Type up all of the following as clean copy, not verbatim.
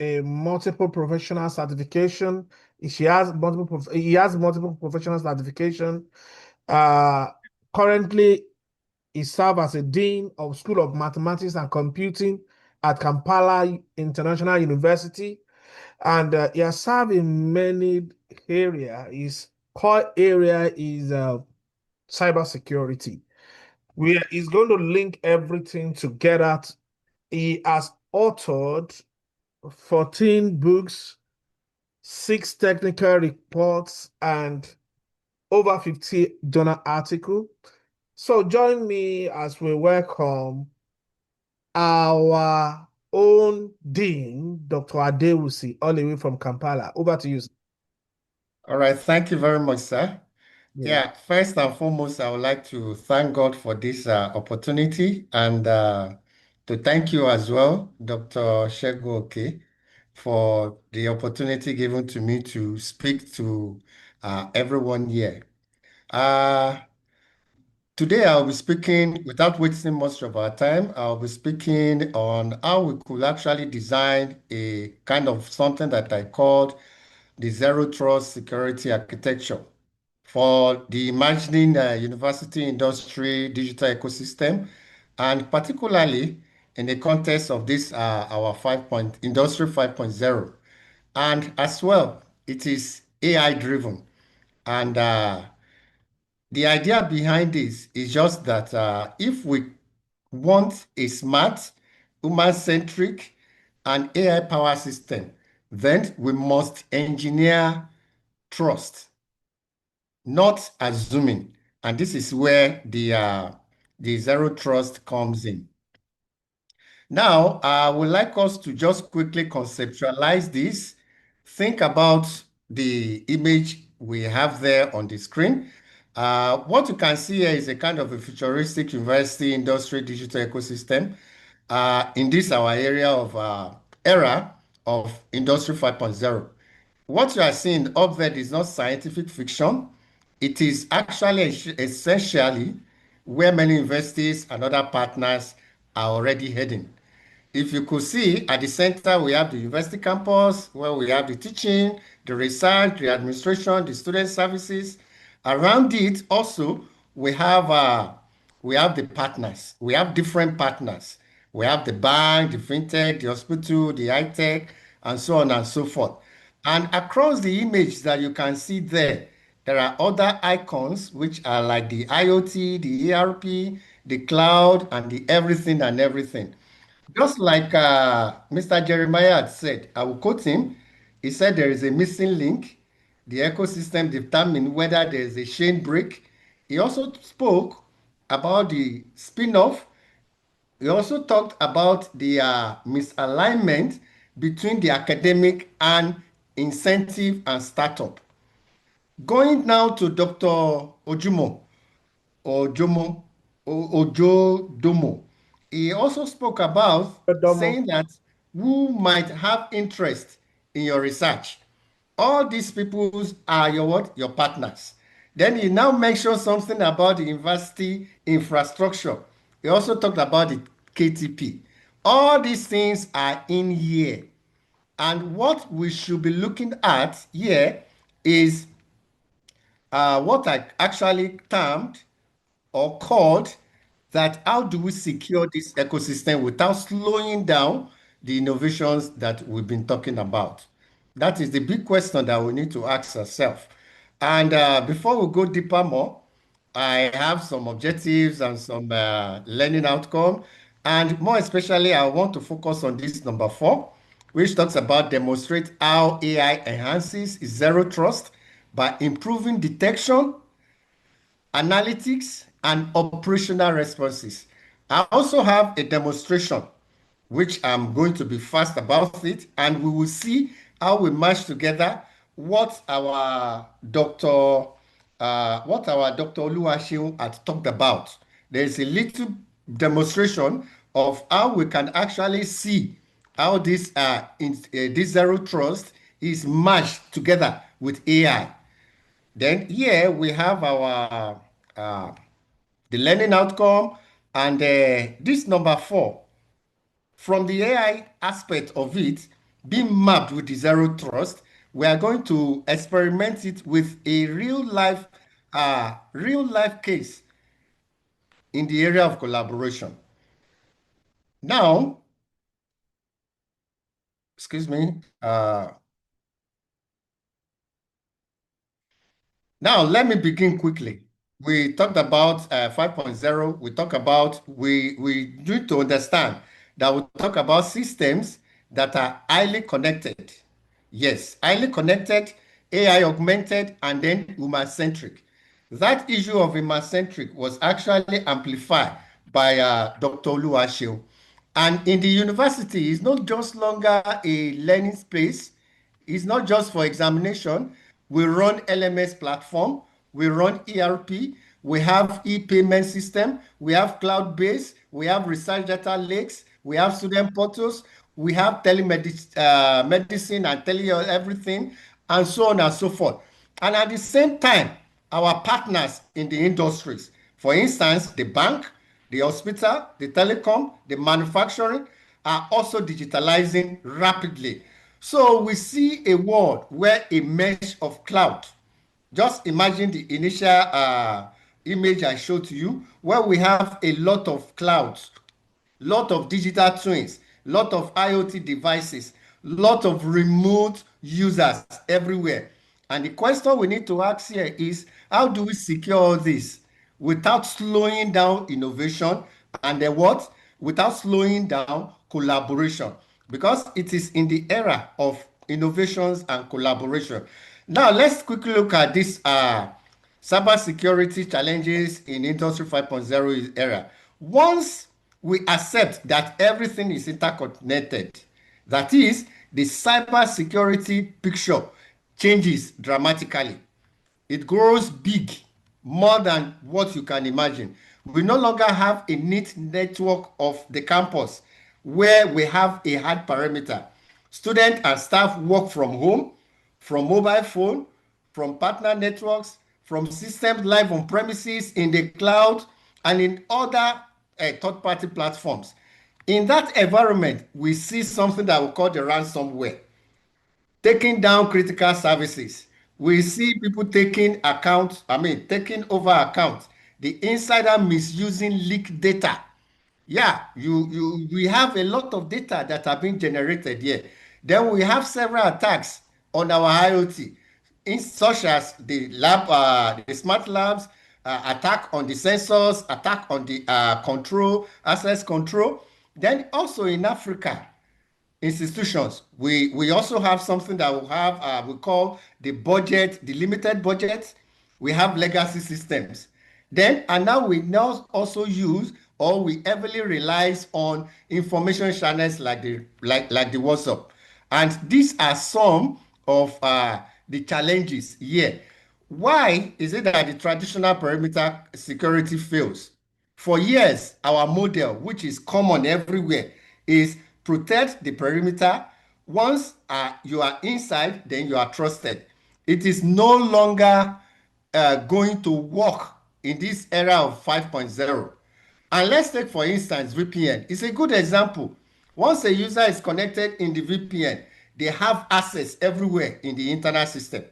a multiple professional certification. He has multiple professional certification. Uh, Currently, he serves as a dean of School of Mathematics and Computing at Kampala International University, and he has served in many areas. His core area is cybersecurity. Where he's going to link everything together. He has authored 14 books, six technical reports, and over 50 journal articles. So join me as we welcome our own Dean, Dr. Adewusi, all the way from Kampala. Over to you, sir. All right, thank you very much, sir. Yeah. Yeah, first and foremost, I would like to thank God for this opportunity and to thank you as well, Dr. Shegoke, for the opportunity given to me to speak to everyone here. Uh, Today, I'll be speaking, without wasting much of our time, I'll be speaking on how we could actually design a kind of something that I called the Zero Trust Security Architecture for the emerging university industry digital ecosystem, and particularly in the context of this our Industry 5.0. And as well, it is AI driven. And the idea behind this is just that if we want a smart, human-centric, and AI power system, then we must engineer trust, not assuming. And this is where the zero trust comes in. Now, I would like us to just quickly conceptualize this. Think about the image we have there on the screen. What you can see here is a kind of a futuristic university industry digital ecosystem in this our area of era of Industry 5.0. What you are seeing up there is not scientific fiction. It is actually essentially where many universities and other partners are already heading. If you could see at the center, we have the university campus where we have the teaching, the research, the administration, the student services. Around it also, we have the partners. We have different partners. We have the bank, the fintech, the hospital, the high tech, and so on and so forth. And across the image that you can see there, there are other icons which are like the IoT, the ERP, the cloud, and the everything and everything. Just like Mr. Jeremiah had said, I will quote him. He said there is a missing link. The ecosystem determine whether there is a chain break. He also spoke about the spin-off. He also talked about the misalignment between the academic and incentive and startup. Going now to Dr. Ojomo, Ojodomo. He also spoke about Domo. saying that who might have interest in your research. All these people are your what? Your partners. Then he now mentioned something about the university infrastructure. He also talked about the KTP. All these things are in here. And what we should be looking at here is what I actually termed or called that how do we secure this ecosystem without slowing down the innovations that we've been talking about? That is the big question that we need to ask ourselves. And before we go deeper more, I have some objectives and some learning outcome. And more especially, I want to focus on this number 4, which talks about demonstrate how AI enhances zero trust by improving detection, analytics, and operational responses. I also have a demonstration, which I'm going to be fast about it, and we will see how we match together what our Dr. Oluwaseun had talked about. There is a little demonstration of how we can actually see how this zero trust is matched together with AI. Then here we have our uh, the learning outcome, and this number 4, from the AI aspect of it, being mapped with the zero trust, we are going to experiment it with a real life case in the area of collaboration. Now, excuse me. Now, let me begin quickly. We talked about 5.0. We talk about, we need to understand that we talk about systems that are highly connected. Yes, highly connected, AI augmented, and then human-centric. That issue of human-centric was actually amplified by Dr. Oluwaseun. And in the university, it's not just longer a learning space, it's not just for examination. We run LMS platform, we run ERP, we have e-payment system, we have cloud-based, we have research data lakes, we have student portals, we have telemedicine medicine and tele everything, and so on and so forth. And at the same time, our partners in the industries, for instance, the bank, the hospital, the telecom, the manufacturing, are also digitalizing rapidly. So we see a world where a mesh of cloud, just imagine the initial image I showed to you, where we have a lot of clouds, lot of digital twins, lot of IoT devices, lot of remote users everywhere. And the question we need to ask here is, how do we secure all this without slowing down innovation, and then what? Without slowing down collaboration, because it is in the era of innovations and collaboration. Now, let's quickly look at this cybersecurity challenges in Industry 5.0 era. Once we accept that everything is interconnected, that is, the cybersecurity picture changes dramatically. It grows big, more than what you can imagine. We no longer have a neat network of the campus where we have a hard perimeter. Students and staff work from home, from mobile phone, from partner networks, from systems live on premises, in the cloud, and in other third-party platforms. In that environment, we see something that we call the ransomware taking down critical services. We see people taking accounts, taking over accounts. The insider misusing leaked data. Yeah, we have a lot of data that are being generated here. Then we have several attacks on our IoT, such as the smart labs, attack on the sensors, attack on the control, access control. Then also in Africa, institutions, we also have something that we call the budget, the limited budget. We have legacy systems. Then and now we now also use, or we heavily relies on information channels like the WhatsApp. And these are some of the challenges here. Why is it that the traditional perimeter security fails? For years, our model, which is common everywhere, is protect the perimeter. Once you are inside, then you are trusted. It is no longer going to work in this era of 5.0. And let's take, for instance, VPN. It's a good example. Once a user is connected in the VPN, they have access everywhere in the internal system.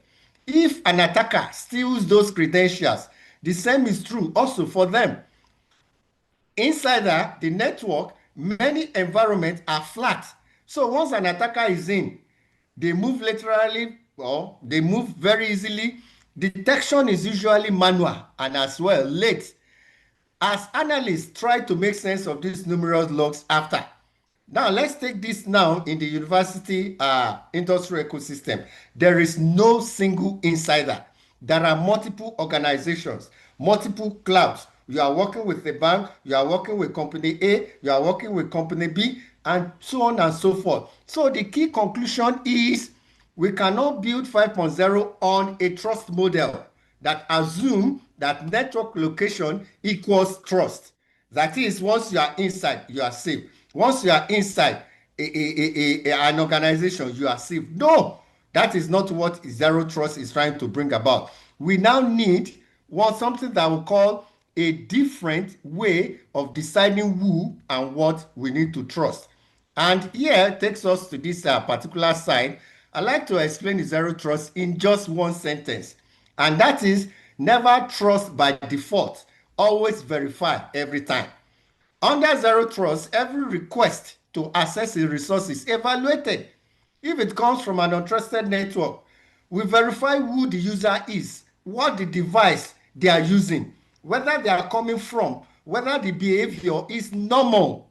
If an attacker steals those credentials, the same is true also for them. Inside the network, many environments are flat. So once an attacker is in, they move laterally or they move very easily. Detection is usually manual and as well late. As analysts try to make sense of these numerous logs after. Now, let's take this now in the university industry ecosystem. There is no single insider. There are multiple organizations, multiple clouds. You are working with the bank, you are working with company A, you are working with company B, and so on and so forth. So the key conclusion is we cannot build 5.0 on a trust model that assume that network location equals trust. That is, once you are inside, you are safe. Once you are inside an organization, you are safe. No, that is not what zero trust is trying to bring about. We now need something that we call a different way of deciding who and what we need to trust. And here takes us to this particular side. I like to explain the zero trust in just one sentence. And that is never trust by default. Always verify every time. Under zero trust, every request to access a resource is evaluated. If it comes from an untrusted network, we verify who the user is, what the device they are using, whether they are coming from, whether the behavior is normal.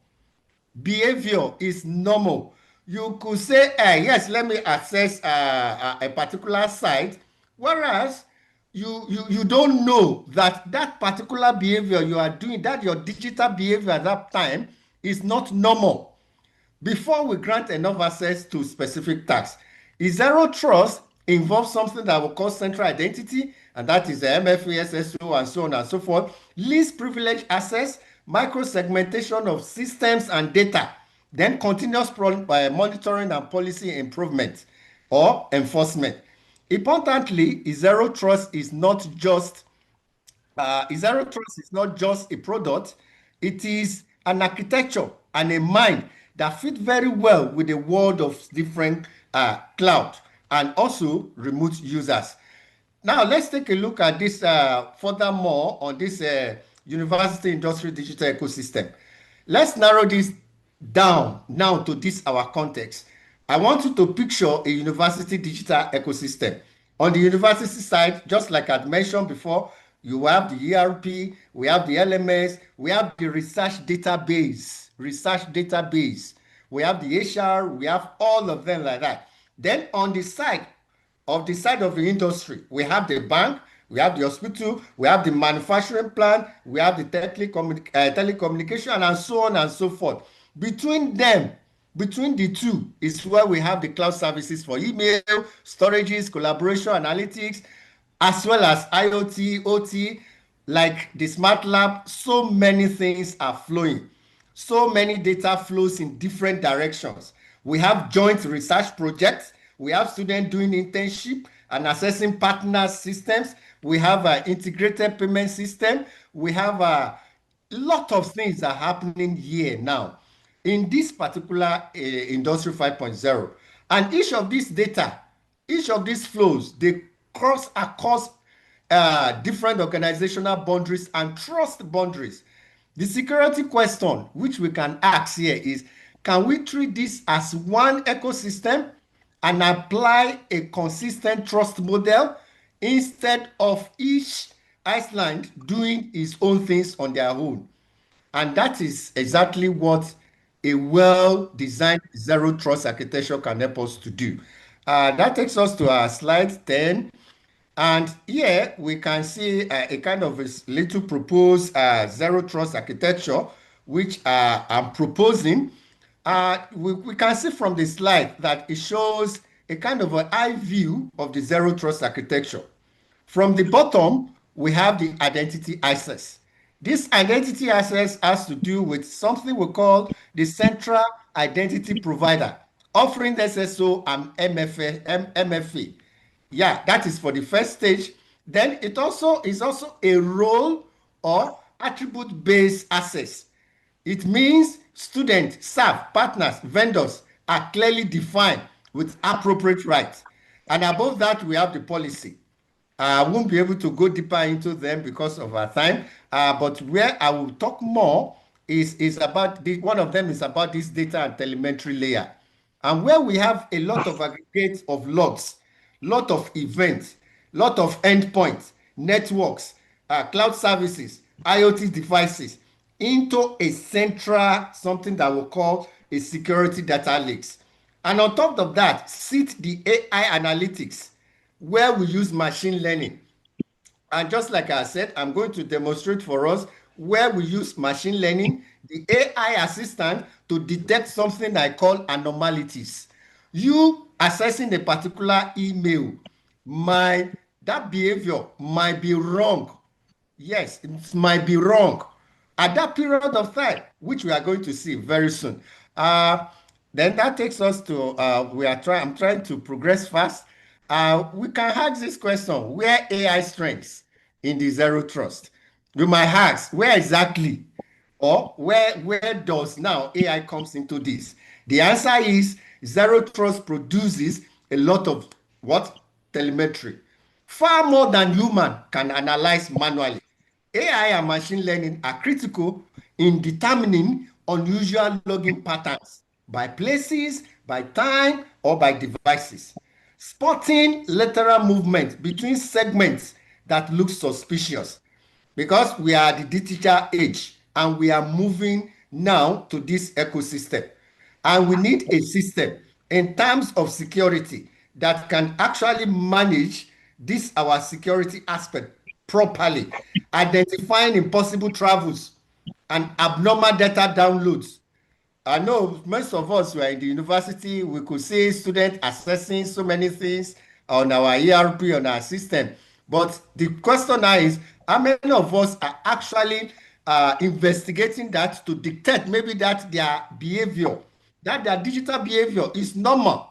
Behavior is normal. You could say, yes, let me access a particular site, whereas you don't know that that particular behavior you are doing, that your digital behavior at that time is not normal before we grant enough access to specific tasks. Zero trust involves something that we call central identity, and that is the MFA, SSO, and so on and so forth. Least privilege access, micro-segmentation of systems and data, then continuous monitoring and policy improvement or enforcement. Importantly, zero trust is not just zero trust is not just a product, it is an architecture and a mind that fit very well with the world of different cloud and also remote users. Now, let's take a look at this furthermore on this university industry digital ecosystem. Let's narrow this down now to this our context. I want you to picture a university digital ecosystem. On the university side, just like I'd mentioned before, you have the ERP, we have the LMS, we have the research database, we have the HR, we have all of them like that. Then on the side of the industry, we have the bank, we have the hospital, we have the manufacturing plant, we have the telecommunication, and so on and so forth. Between them, between the two is where we have the cloud services for email, storages, collaboration, analytics, as well as IoT, OT, like the smart lab. So many things are flowing. So many data flows in different directions. We have joint research projects. We have students doing internship and assessing partner systems. We have an integrated payment system. We have a lot of things are happening here now in this particular industry 5.0. And each of these data, each of these flows, they cross across different organizational boundaries and trust boundaries. The security question which we can ask here is, can we treat this as one ecosystem and apply a consistent trust model instead of each Iceland doing its own things on their own? And that is exactly what a well-designed zero trust architecture can help us to do. That takes us to our slide 10. And here we can see a kind of a little proposed zero trust architecture, which I'm proposing. We can see from the slide that it shows a kind of an eye view of the zero trust architecture. From the bottom, we have the identity access. This identity access has to do with something we call the central identity provider, offering SSO and MFA. Yeah, that is for the first stage. Then it also is also a role or attribute-based access. It means students, staff, partners, vendors are clearly defined with appropriate rights. And above that, we have the policy. I won't be able to go deeper into them because of our time, but where I will talk more is about one of them is about this data and telemetry layer, and where we have a lot of aggregates of logs, lot of events, lot of endpoints, networks, cloud services, IoT devices into a central something that we call a security data lakes. And on top of that, sit the AI analytics where we use machine learning. And just like I said, I'm going to demonstrate for us where we use machine learning, the AI assistant, to detect something I call anomalies. You accessing a particular email, that behavior might be wrong. Yes, it might be wrong at that period of time, which we are going to see very soon. Then that takes us to I'm trying to progress fast. We can ask this question: where AI strengths in the zero trust? We might ask where exactly, or where does now AI comes into this? The answer is zero trust produces a lot of what? Telemetry. Far more than human can analyze manually. AI and machine learning are critical in determining unusual login patterns by places, by time, or by devices. Spotting lateral movement between segments that look suspicious because we are the digital age and we are moving now to this ecosystem. And we need a system in terms of security that can actually manage this our security aspect properly, identifying impossible travels and abnormal data downloads. I know most of us were in the university, we could see students accessing so many things on our ERP, on our system. But the question now is, how many of us are actually investigating that to detect maybe that their behavior, that their digital behavior is normal?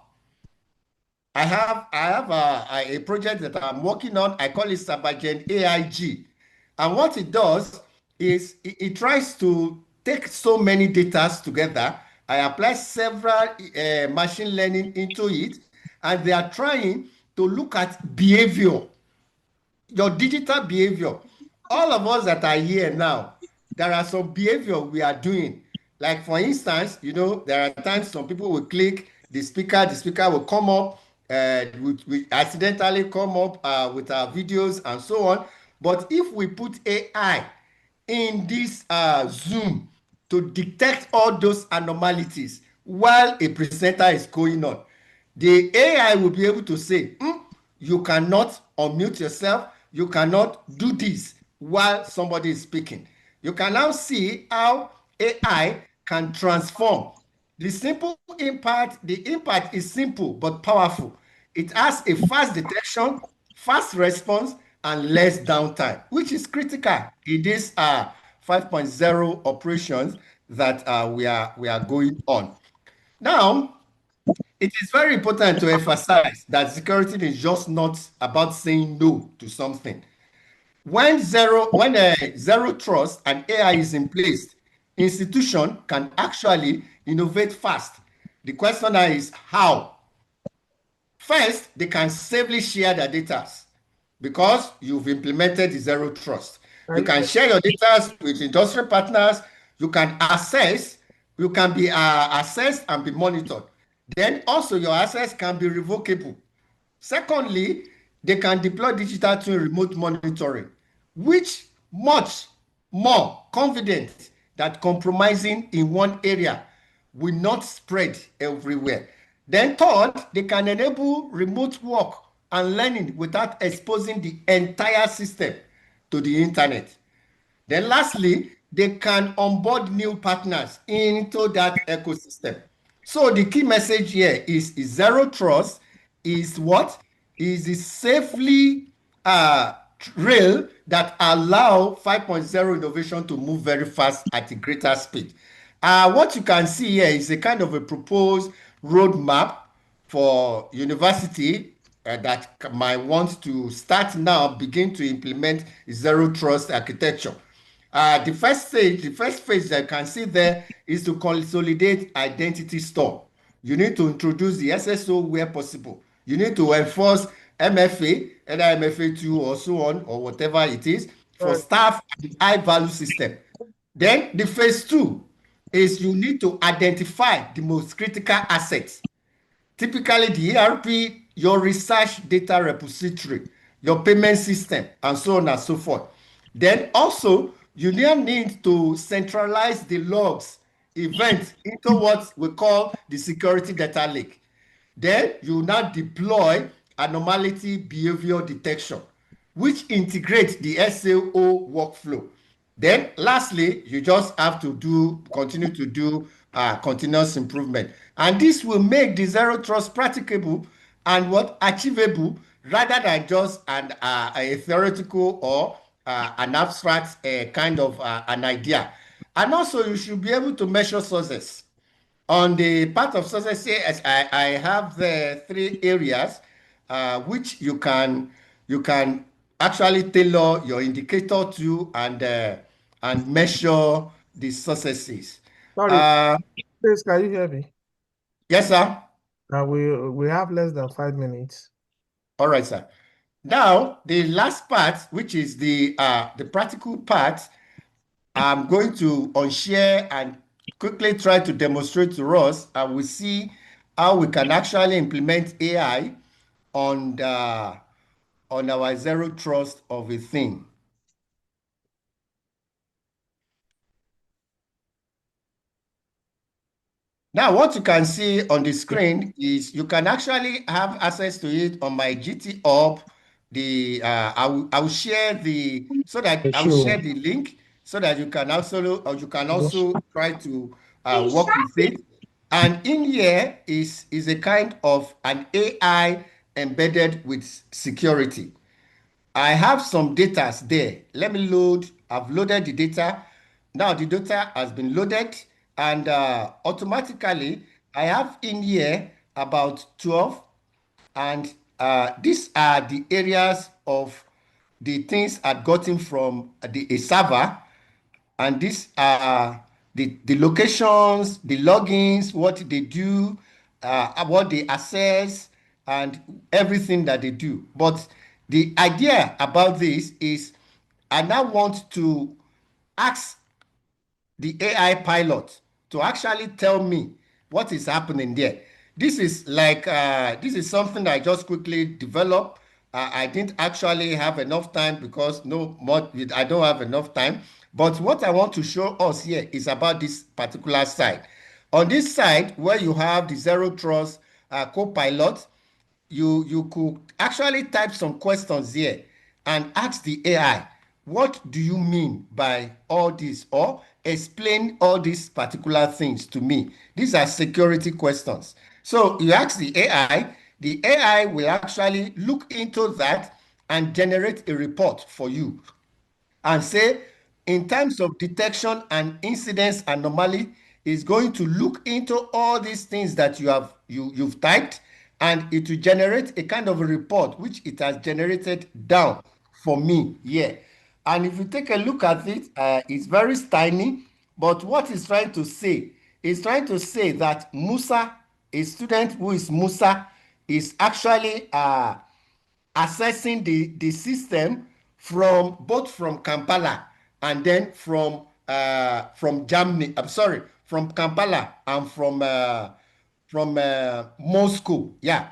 I have a project that I'm working on. I call it Sabagen AIG. And what it does is it tries to take so many data together. I apply several machine learning into it, and they are trying to look at behavior, your digital behavior. All of us that are here now, there are some behavior we are doing. Like for instance, there are times some people will click the speaker will come up, we accidentally come up with our videos and so on. But if we put AI in this Zoom to detect all those anomalies while a presenter is going on, the AI will be able to say, you cannot unmute yourself, you cannot do this while somebody is speaking. You can now see how AI can transform. The impact is simple but powerful. It has a fast detection, fast response, and less downtime, which is critical in this 5.0 operations that we are going on. Now, it is very important to emphasize that security is just not about saying no to something. When zero trust and AI is in place, institution can actually innovate fast. The question now is how. First, they can safely share their data because you've implemented the zero trust. You Right? can share your data with industrial partners. You can access, you can be assessed and be monitored. Then also your access can be revocable. Secondly, they can deploy digital twin remote monitoring, which much more confident that compromising in one area will not spread everywhere. Then third, they can enable remote work and learning without exposing the entire system to the internet. Then lastly, they can onboard new partners into that ecosystem. So the key message here is zero trust is what? Is a safely rail that allow 5.0 innovation to move very fast at a greater speed. What you can see here is a kind of a proposed roadmap for university that might want to start now, begin to implement zero trust architecture. The first phase that you can see there is to consolidate identity store. You need to introduce the SSO where possible. You need to enforce MFA, either MFA2 or so on, or whatever it is, for Right. staff and high value system. Then the phase two is you need to identify the most critical assets. Typically, the ERP, your research data repository, your payment system, and so on and so forth. Then also, you now need to centralize the logs, events into what we call the security data lake. Then you now deploy anomaly behavior detection, which integrates the SAO workflow. Then lastly, you just have to continue to do continuous improvement. And this will make the zero trust practicable and what achievable rather than just a theoretical or an abstract kind of an idea. And also you should be able to measure success. On the part of success, yes, I have the three areas which you can actually tailor your indicator to and measure the successes. Sorry, Uh, please, can you hear me? Yes, sir. We have less than 5 minutes. All right, sir. Now, the last part, which is the practical part, I'm going to unshare and quickly try to demonstrate to us, and we see how we can actually implement AI on on our zero trust of a thing. Now, what you can see on the screen is you can actually have access to it on my GT Hub. I will share the so that I will share Sure. the link so that you can also try to work with it. And in here is a kind of an AI embedded with security. I have some data there. Let me load. I've loaded the data. Now the data has been loaded and automatically I have in here about 12 and these are the areas of the things I've gotten from a server and these are the locations, the logins, what they do, what they access, and everything that they do. But the idea about this is I now want to ask the AI pilot to actually tell me what is happening there. This is something I just quickly developed. I didn't actually have enough time because no more I don't have enough time. But what I want to show us here is about this particular side. On this side, where you have the zero trust co-pilot, you could actually type some questions here and ask the AI, what do you mean by all this? Or explain all these particular things to me. These are security questions. So you ask the AI will actually look into that and generate a report for you and say in terms of detection and incidence anomaly is going to look into all these things that you've typed and it will generate a kind of a report which it has generated down for me here. And if you take a look at it, it's very tiny, but what it's trying to say is trying to say that Musa, a student who is Musa, is actually assessing the system from both from Kampala and then from Germany. I'm sorry, from Kampala and from Moscow. Yeah.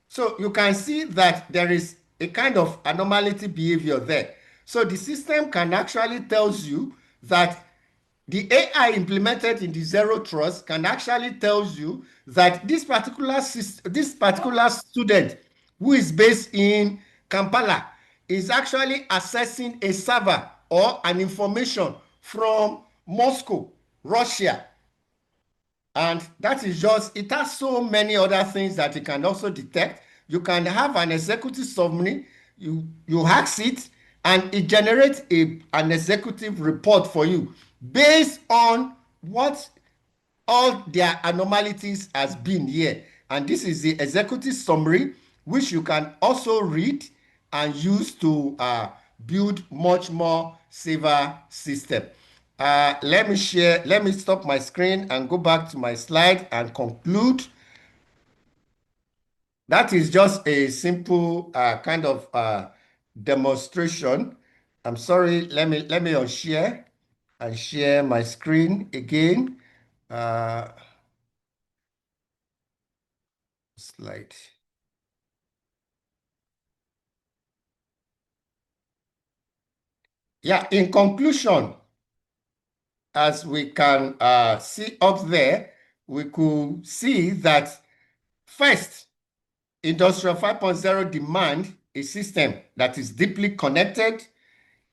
So you can see that there is a kind of anomaly behavior there. So the system can actually tells you that the AI implemented in the zero trust can actually tells you that this particular student who is based in Kampala is actually accessing a server or an information from Moscow, Russia. And that is just, it has so many other things that it can also detect. You can have an executive summary, you ask it, and it generates an executive report for you based on what all their anomalies has been here. And this is the executive summary, which you can also read and use to build much more safer system. Let me stop my screen and go back to my slide and conclude. That is just a simple kind of demonstration. I'm sorry, let me unshare and share my screen again. Uh, slide. Yeah, in conclusion, as we can see up there, we could see that first, Industrial 5.0 demand a system that is deeply connected,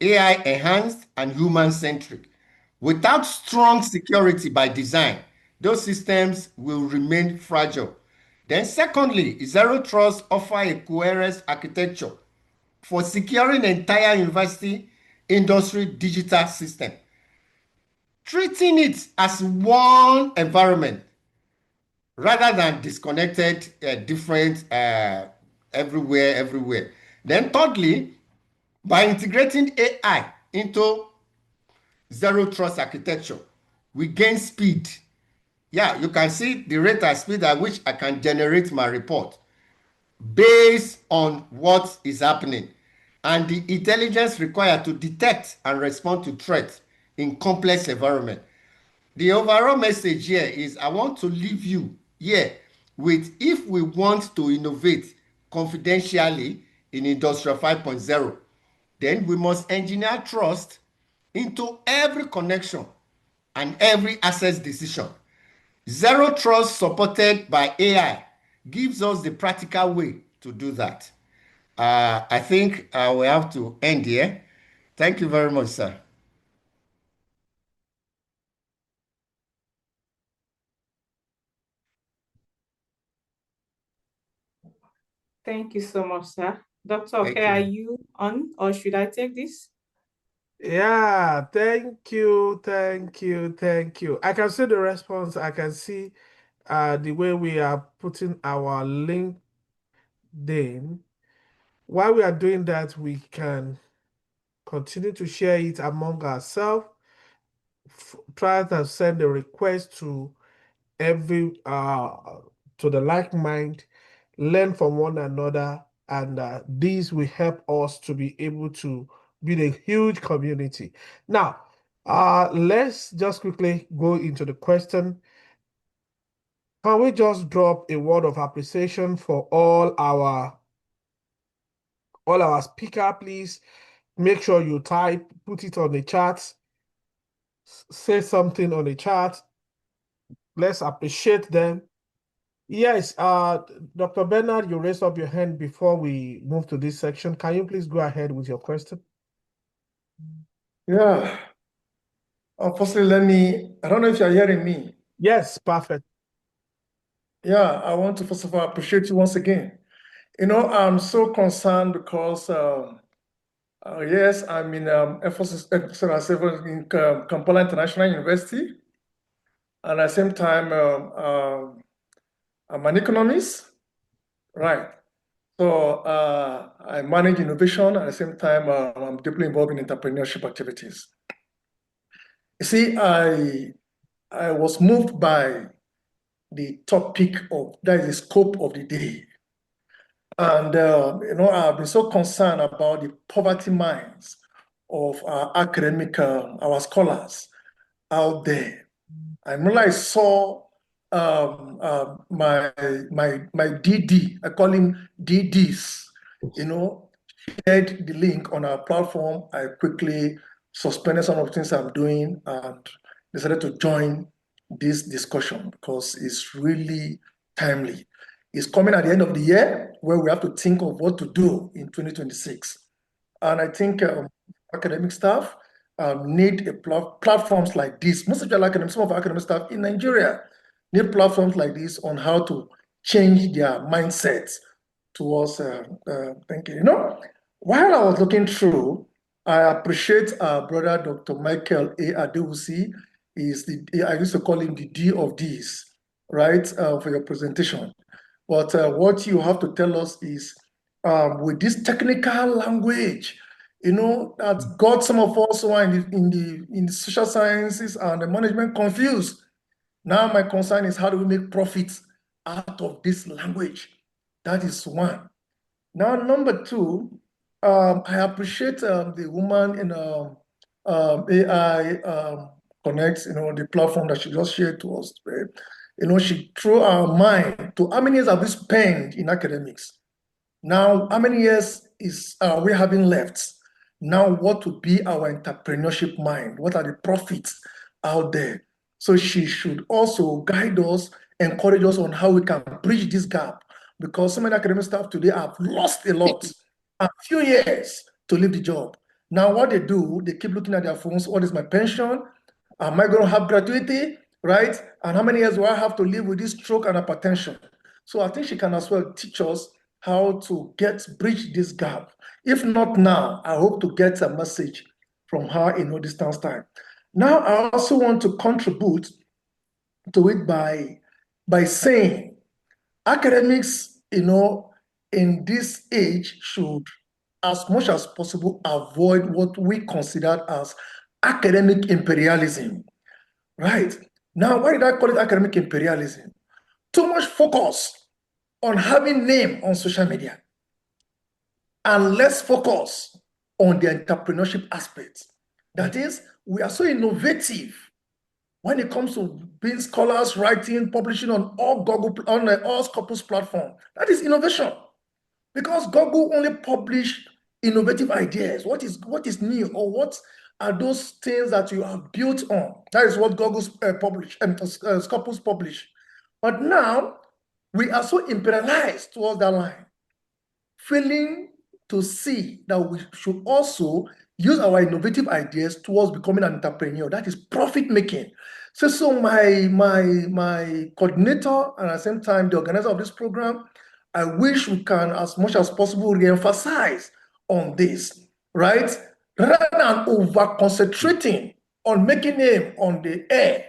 AI enhanced, and human centric. Without strong security by design, those systems will remain fragile. Then, secondly, Zero Trust offer a coherent architecture for securing entire university industry digital system, treating it as one environment rather than disconnected, different everywhere. Then thirdly, by integrating AI into zero trust architecture, we gain speed, Yeah, you can see the rate and speed at which I can generate my report based on what is happening and the intelligence required to detect and respond to threats in complex environment. The overall message here is I want to leave you here with, if we want to innovate confidentially in Industrial 5.0, then we must engineer trust into every connection and every access decision. Zero trust supported by AI gives us the practical way to do that. I think we have to end here. Thank you very much, sir. Thank you so much, sir. Dr. Thank Okay, are you. you on or should I take this? Yeah, thank you, thank you, thank you. I can see the response. I can see the way we are putting our LinkedIn. While we are doing that, we can continue to share it among ourselves. Try to send a request to every to the like mind, learn from one another, and these will help us to be able to build a huge community. Now, let's just quickly go into the question. Can we just drop a word of appreciation for all our speaker, please? Make sure you type, put it on the chat, say something on the chat. Let's appreciate them. Yes, Dr. Bernard, you raised up your hand before we move to this section. Can you please go ahead with your question? Yeah, unfortunately, I don't know if you're hearing me. Yes, perfect. Yeah, I want to first of all appreciate you once again. I'm so concerned because, yes, I'm in emphasis in Kampala International University, and at the same time, I'm an economist, right? So I manage innovation. At the same time, I'm deeply involved in entrepreneurship activities. You see, I was moved by the topic of that is the scope of the day. And I've been so concerned about the poverty minds of our our scholars out there. I remember I saw my DD, I call him DDs, shared the link on our platform. I quickly suspended some of the things I'm doing and decided to join this discussion because it's really timely. It's coming at the end of the year where we have to think of what to do in 2026. And I think academic staff need platforms like this. Most of some of our academic staff in Nigeria need platforms like this on how to change their mindsets towards thinking. While I was looking through, I appreciate our brother Dr. Michael A. Adewusi. I used to call him the D of Ds, right, for your presentation. But what you have to tell us is, with this technical language, that got some of us who are in the social sciences and the management confused. Now my concern is how do we make profits out of this language? That is one. Now, number two, I appreciate the woman in AI Connect, the platform that she just shared to us. Right? She threw our mind to how many years have we spent in academics? Now, how many years is we having left? Now, what would be our entrepreneurship mind? What are the profits out there? So she should also guide us, encourage us on how we can bridge this gap, because so many academic staff today have lost a lot, a few years to leave the job. Now, what they do, they keep looking at their phones. What is my pension? Am I going to have gratuity? Right? And how many years do I have to live with this stroke and hypertension? So I think she can as well teach us how to bridge this gap. If not now, I hope to get a message from her in no distance time. Now, I also want to contribute to it by saying academics, in this age should, as much as possible, avoid what we consider as academic imperialism. Right. Now, why did I call it academic imperialism? Too much focus on having name on social media and less focus on the entrepreneurship aspect. That is, we are so innovative when it comes to being scholars, writing, publishing on all Google, on all Scopus platform. That is innovation, because Google only publish innovative ideas. What is new, or what are those things that you have built on? That is what Google's publish and Scopus publish. But now we are so imperialized towards that line, failing to see that we should also use our innovative ideas towards becoming an entrepreneur. That is profit making. So my coordinator and at the same time the organizer of this program, I wish we can, as much as possible, re-emphasize on this, right? Rather than over concentrating on making name on the air,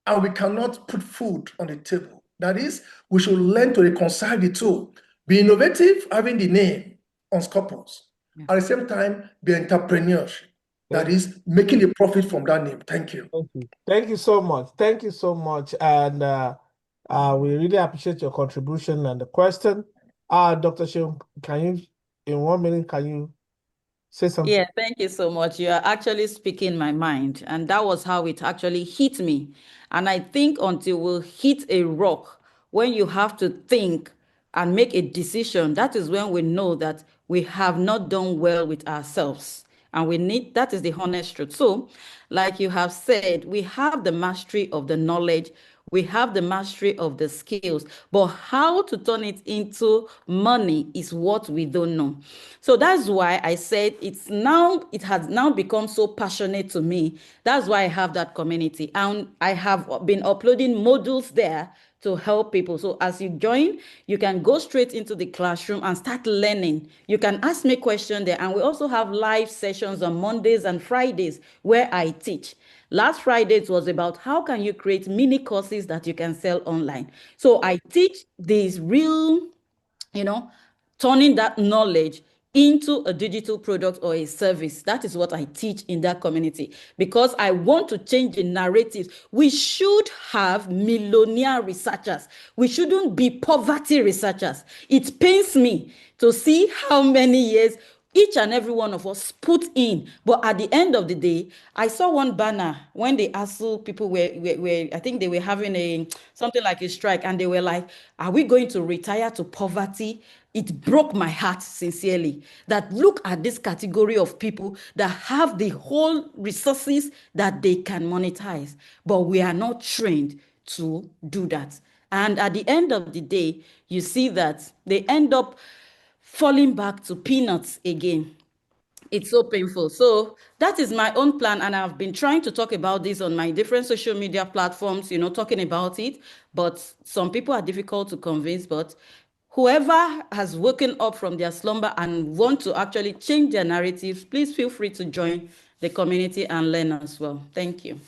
and we cannot put food on the table. That is, we should learn to reconcile the two. Be innovative, having the name on Scopus. At the same time, be entrepreneurship. That is, making a profit from that name. Thank you. Thank you. Thank you so much. Thank you so much. And we really appreciate your contribution and the question. Dr. Sheung, can you, in 1 minute, can you say something? Yeah, thank you so much. You are actually speaking my mind. And that was how it actually hit me. And I think until we'll hit a rock, when you have to think and make a decision, that is when we know that we have not done well with ourselves. And we need, that is the honest truth. So, like you have said, we have the mastery of the knowledge, we have the mastery of the skills, but how to turn it into money is what we don't know. So that's why I said it has now become so passionate to me. That's why I have that community. And I have been uploading modules there to help people. So as you join, you can go straight into the classroom and start learning. You can ask me questions there. And we also have live sessions on Mondays and Fridays where I teach. Last Friday, it was about how can you create mini courses that you can sell online. So I teach these real, turning that knowledge into a digital product or a service. That is what I teach in that community, because I want to change the narratives. We should have millionaire researchers. We shouldn't be poverty researchers. It pains me to see how many years each and every one of us put in. But at the end of the day, I saw one banner when the ASU people were I think they were having something like a strike, and they were like, are we going to retire to poverty? It broke my heart sincerely, that look at this category of people that have the whole resources that they can monetize, but we are not trained to do that. And at the end of the day, you see that they end up falling back to peanuts again. It's so painful. So that is my own plan. And I've been trying to talk about this on my different social media platforms, talking about it. But some people are difficult to convince. But whoever has woken up from their slumber and want to actually change their narratives, please feel free to join the community and learn as well. Thank you.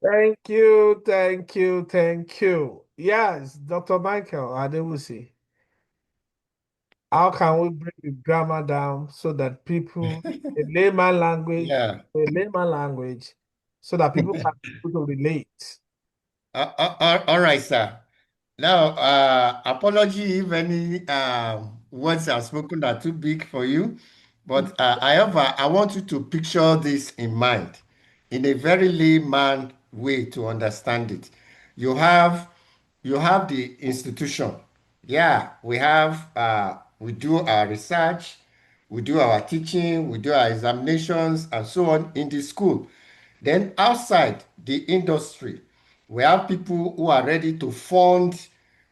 Thank you, thank you, thank you. Yes, Dr. Michael Adewusi. How can we bring the grammar down so that people, in layman language, Yeah. so that people can be able to relate? All right, sir. Now, apology if any words are spoken that are too big for you, but however, I want you to picture this in mind in a very layman way to understand it. You have the institution. Yeah, we do our research, we do our teaching, we do our examinations, and so on in the school. Then outside the industry, we have people who are ready to fund,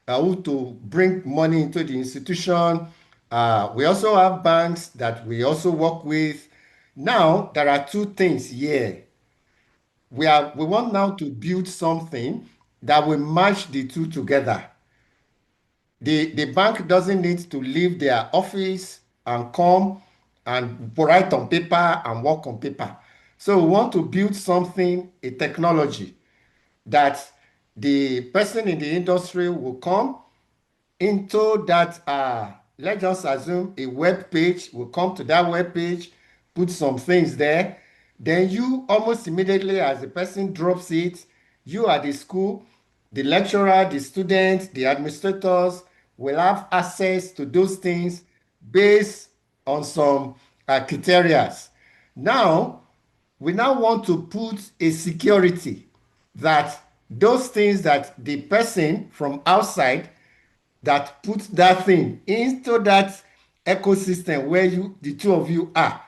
who to bring money into the institution. We also have banks that we also work with. Now, there are two things here. We want now to build something that will match the two together. The bank doesn't need to leave their office and come and write on paper and work on paper. So we want to build something, a technology that the person in the industry will come into that, let's just assume a web page, will come to that web page, put some things there. Then you almost immediately, as the person drops it, you at the school, the lecturer, the students, the administrators will have access to those things based on some criteria. Now, we now want to put a security that those things that the person from outside that put that thing into that ecosystem where the two of you are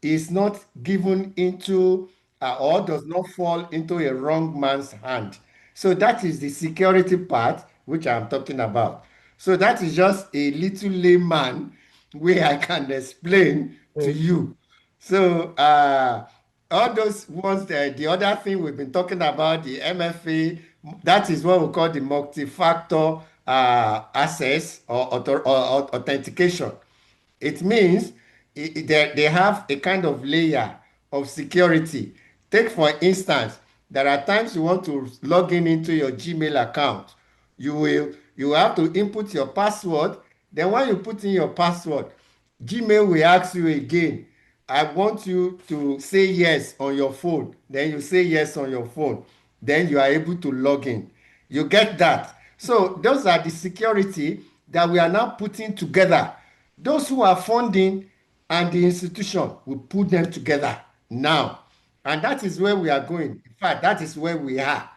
is not given into or does not fall into a wrong man's hand. So that is the security part which I'm talking about. So that is just a little layman way I can explain to Thank you. you. So all those ones, the other thing we've been talking about, the MFA, that is what we call the multi-factor access or authentication. It means they have a kind of layer of security. Take for instance, there are times you want to log in into your Gmail account. You have to input your password. Then when you put in your password, Gmail will ask you again, I want you to say yes on your phone. Then you say yes on your phone. Then you are able to log in. You get that? So those are the security that we are now putting together. Those who are funding and the institution will put them together now. And that is where we are going. In fact, that is where we are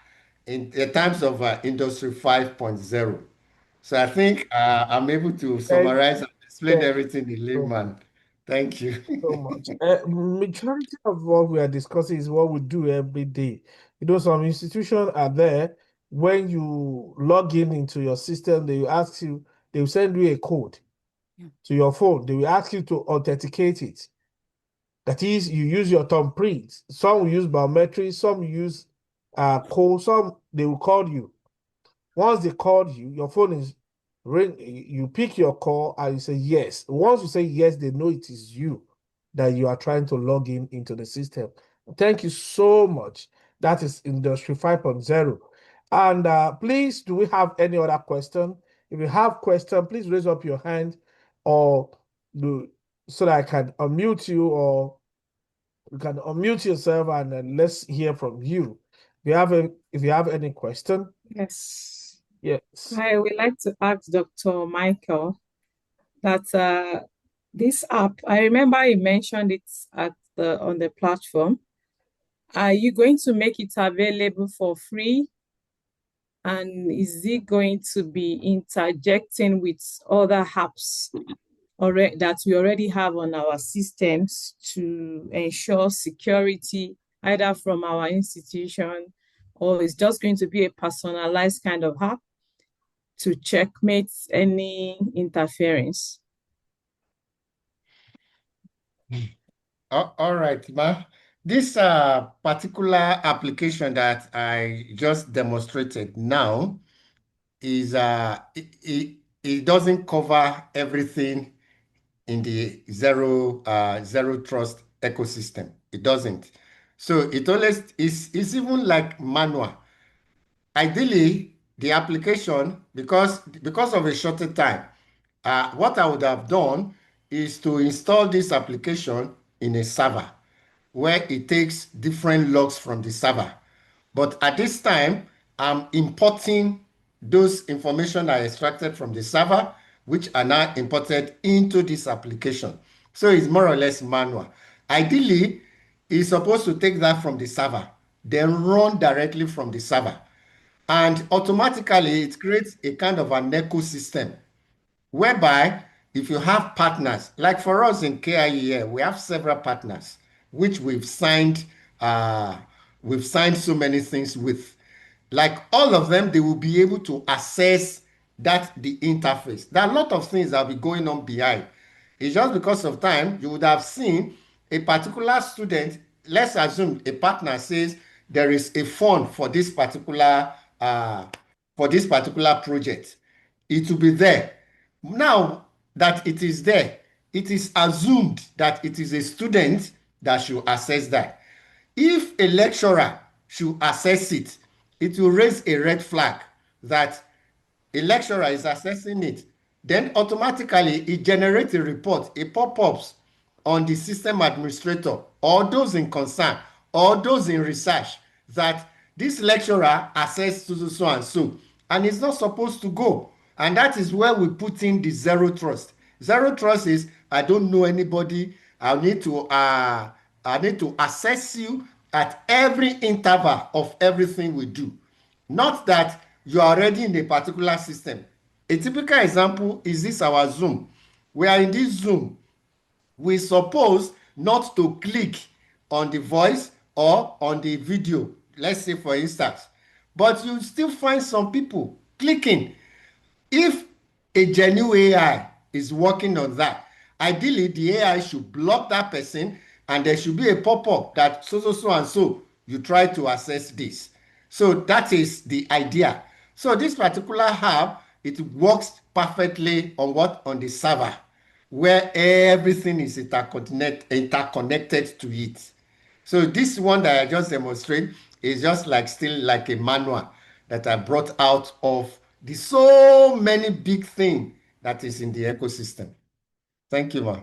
in terms of Industry 5.0. So I think I'm able to Thank summarize and explain thank everything in you layman. Thank you. so much. Majority of what we are discussing is what we do every day. You know, some institutions are there. When you log in into your system, they will ask you, they will send you a code Yeah. to your phone. They will ask you to authenticate it. That is, you use your thumbprint. Some will use biometrics, some use code, some they will call you. Once they called you, your phone is ring. You pick your call and you say yes. Once you say yes, they know it is you that you are trying to log in into the system. Thank you so much. That is Industry 5.0. And please, do we have any other question? If you have question, please raise up your hand or do so that I can unmute you, or you can unmute yourself and let's hear from you. If you have any question, Yes. yes. I would like to ask Dr. Michael that this app, I remember you mentioned it on the platform. Are you going to make it available for free? And is it going to be interjecting with other apps that we already have on our systems to ensure security, either from our institution, or it's just going to be a personalized kind of app to checkmate any interference? All right, ma. This particular application that I just demonstrated now is it doesn't cover everything in the zero trust ecosystem. It doesn't. So it always is it's even like manual. Ideally, the application, because of a shorter time, what I would have done is to install this application in a server where it takes different logs from the server. But at this time, I'm importing those information I extracted from the server, which are now imported into this application. So it's more or less manual. Ideally, it's supposed to take that from the server, then run directly from the server. And automatically, it creates a kind of an ecosystem whereby if you have partners, like for us in KIE, we have several partners which we've signed so many things with. Like all of them, they will be able to access the interface. There are a lot of things that will be going on behind. It's just because of time, you would have seen a particular student, let's assume a partner says there is a fund for this particular project. It will be there. Now that it is there, it is assumed that it is a student that should access that. If a lecturer should access it, it will raise a red flag that a lecturer is accessing it. Then automatically it generates a report, it pop-ups on the system administrator or those in concern or those in research that this lecturer access to so and so, and it's not supposed to go. And that is where we put in the zero trust. Zero trust is I don't know anybody. I need to assess you at every interval of everything we do. Not that you are already in a particular system. A typical example is this our Zoom. We are in this Zoom. We suppose not to click on the voice or on the video, let's say for instance, but you still find some people clicking. If a genuine AI is working on that, ideally the AI should block that person and there should be a pop-up that so and so you try to access this. So that is the idea. So this particular app, it works perfectly on what? On the server, where everything is interconnected to it. So this one that I just demonstrate is just like still like a manual that I brought out of the so many big thing that is in the ecosystem. Thank you, ma.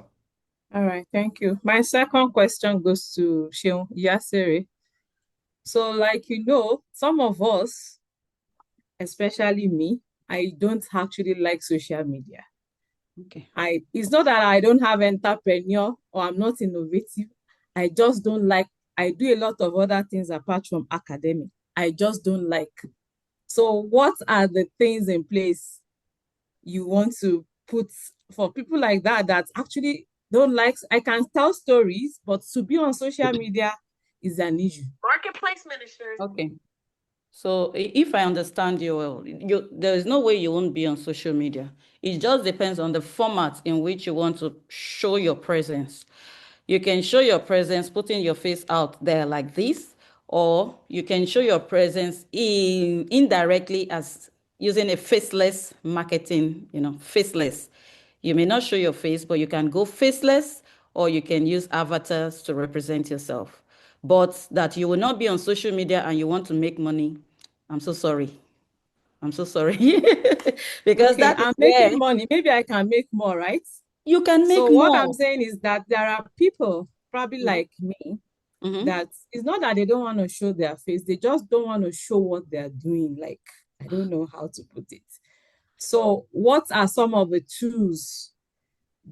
All right, thank you. My second question goes to Sheon Yasere. So, like some of us, especially me, I don't actually like social media. Okay. It's not that I don't have entrepreneur or I'm not innovative. I just don't like. I do a lot of other things apart from academic. I just don't like. So, what are the things in place you want to put for people like that actually don't like? I can tell stories, but to be on social media is an issue. Marketplace ministers. Okay. So if I understand you well, there is no way you won't be on social media. It just depends on the format in which you want to show your presence. You can show your presence putting your face out there like this, or you can show your presence indirectly as using a faceless marketing, faceless. You may not show your face, but you can go faceless, or you can use avatars to represent yourself. But that you will not be on social media and you want to make money, I'm so sorry. I'm so sorry. Because Okay, that is I'm where making money. Maybe I can make more, right? you can make So what I'm more. saying is that there are people probably like me that it's not that they don't want to show their face, they just don't want to show what they're doing. Like, I don't know how to put it. So what are some of the tools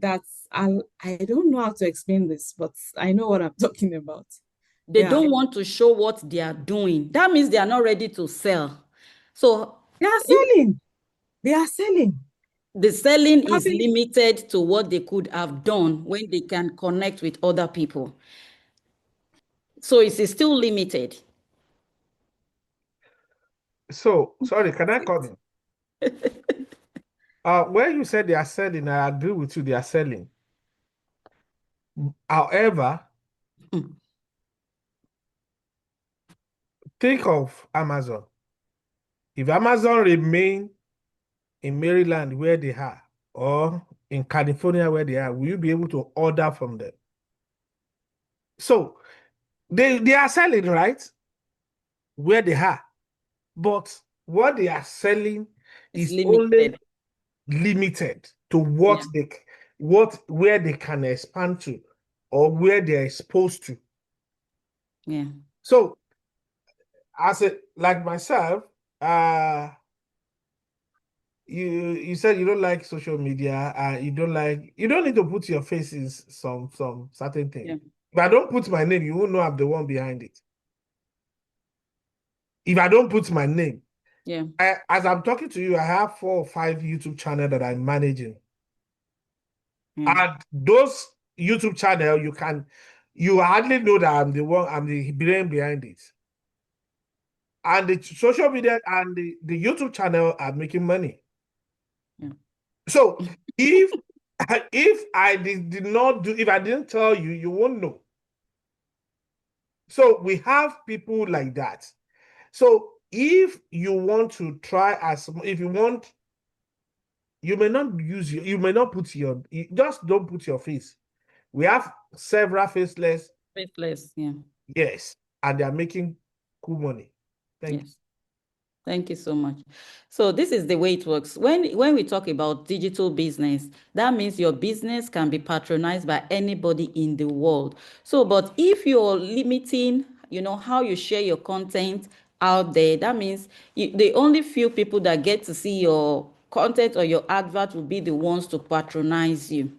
that I don't know how to explain this, but I know what I'm talking about. They Yeah. don't want to show what they are doing. That means they are not ready to sell. So They are selling. They are selling. the selling is Probably- limited to what they could have done when they can connect with other people. So it is still limited. So, sorry, can I come in? When you said they are selling, I agree with you, they are selling. However, think of Amazon. If Amazon remain in Maryland where they are, or in California where they are, will you be able to order from them? So they are selling, right? Where they are. But what they are selling It's is limited. only limited to what where they can expand to or where they're exposed to. Yeah. So as like myself, you said you don't like social media, you don't need to put your face in some certain thing. Yeah. If I don't put my name, you won't know I'm the one behind it. If I don't put my name, Yeah. as I'm talking to you, I have 4 or 5 YouTube channels that I'm managing. And those YouTube channels, you hardly know that I'm the brain behind it. And the social media and the YouTube channel are making money. Yeah. So if I did not do, if I didn't tell you, you won't know. So we have people like that. So if you want to try you may not you may not put just don't put your face. We have several faceless. Faceless, yeah. Yes, and they are making cool money. Thank you. Thank you so much. So this is the way it works. When we talk about digital business, that means your business can be patronized by anybody in the world. So, but if you're limiting, how you share your content out there. That means the only few people that get to see your content or your advert will be the ones to patronize you.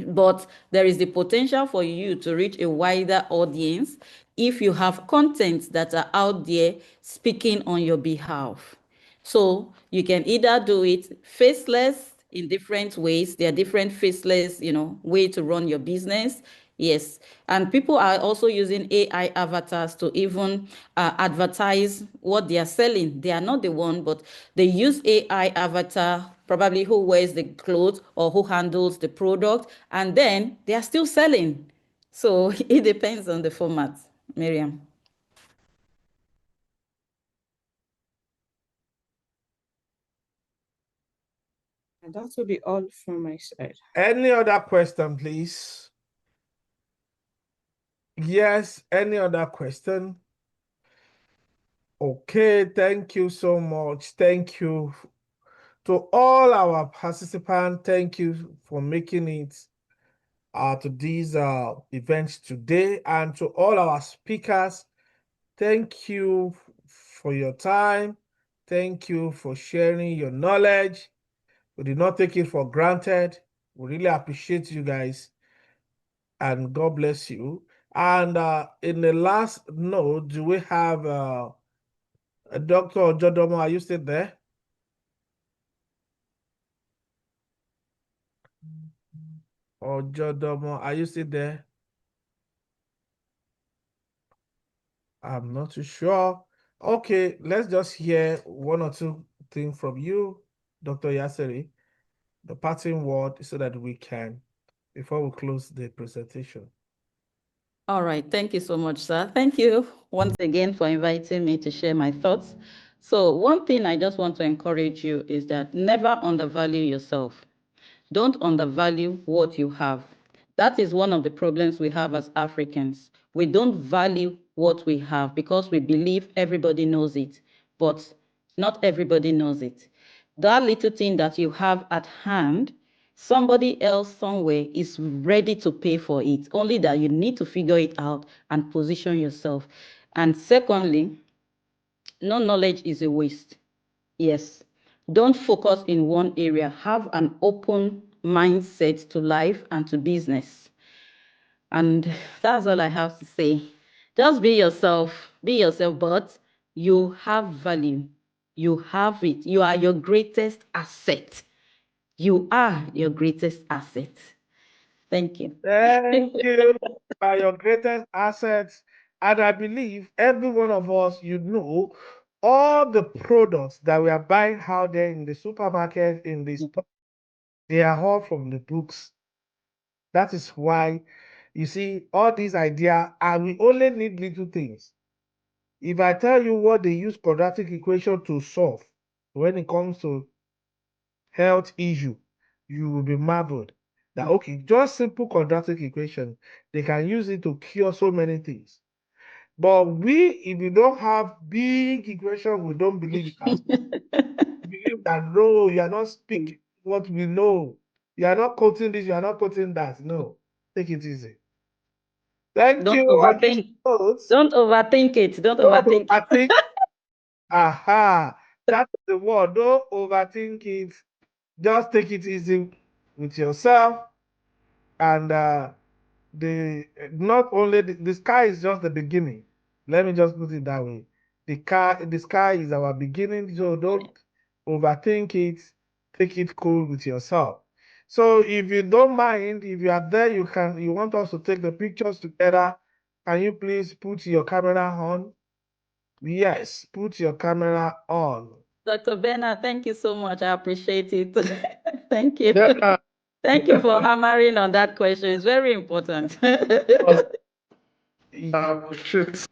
But there is the potential for you to reach a wider audience if you have content that are out there speaking on your behalf. So you can either do it faceless in different ways. There are different faceless, way to run your business. Yes. And people are also using AI avatars to even advertise what they are selling. They are not the one, but they use AI avatar, probably who wears the clothes or who handles the product, and then they are still selling. So it depends on the format, Miriam. And that will be all from my side. Any other question, please? Yes, any other question? Okay, thank you so much. Thank you to all our participants. Thank you for making it to these events today, and to all our speakers. Thank you for your time. Thank you for sharing your knowledge. We did not take it for granted. We really appreciate you guys, and God bless you. And in the last note, do we have Dr. Jodomo? Are you still there? Or Jodomo, are you still there? I'm not too sure. Okay, let's just hear one or two things from you, Dr. Yaseri, the parting word, so that we can, before we close the presentation. All right. Thank you so much, sir. Thank you once again for inviting me to share my thoughts. So one thing I just want to encourage you is that never undervalue yourself. Don't undervalue what you have. That is one of the problems we have as Africans. We don't value what we have because we believe everybody knows it, but not everybody knows it. That little thing that you have at hand, somebody else somewhere is ready to pay for it, only that you need to figure it out and position yourself. And secondly, no knowledge is a waste. Yes. Don't focus in one area. Have an open mindset to life and to business. And that's all I have to say. Just be yourself. Be yourself, but you have value. You have it. You are your greatest asset. You are your greatest asset. Thank you. Thank you for your greatest assets. And I believe every one of us, all the products that we are buying out there in the supermarket, in the store, they are all from the books. That is why, you see, all these ideas, and we only need little things. If I tell you what they use quadratic equation to solve when it comes to health issue, you will be marveled that, okay, just simple quadratic equation, they can use it to cure so many things. But if you don't have big equation, we don't believe it as believe that no, you are not speaking what we know. You are not quoting this, you are not quoting that. No, take it easy. Thank Don't you. overthink. Don't overthink it. Don't overthink I it. think, aha, that's the word. Don't overthink it. Just take it easy with yourself, and not only the sky is just the beginning. Let me just put it that way. The sky is our beginning, so don't overthink it. Take it cool with yourself. So if you don't mind, if you are there, you want us to take the pictures together. Can you please put your camera on? Yes, put your camera on. Dr. Bernard, thank you so much. I appreciate it. Thank you. Yeah, Thank you for hammering on that question. It's very important. I appreciate